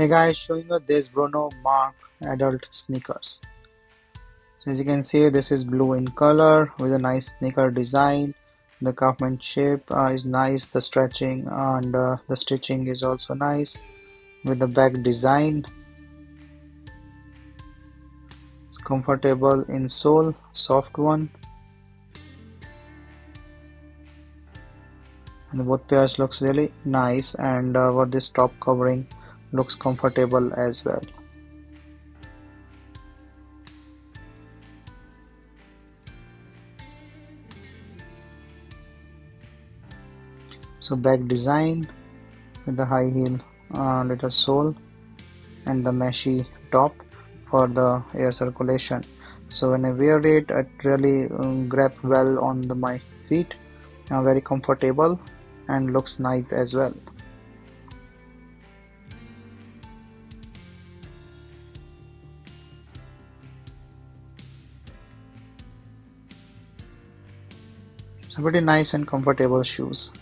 Hey guys, showing you this Bruno Marc adult sneakers. So as you can see, this is blue in color with a nice sneaker design. The craftsmanship is nice. The stretching and the stitching is also nice. With the back design, it's comfortable in sole, soft one, and both pairs looks really nice. And what this top covering looks comfortable as well. So back design with the high heel little sole and the meshy top for the air circulation. So when I wear it, it really grab well on my feet, very comfortable and looks nice as well. So pretty nice and comfortable shoes.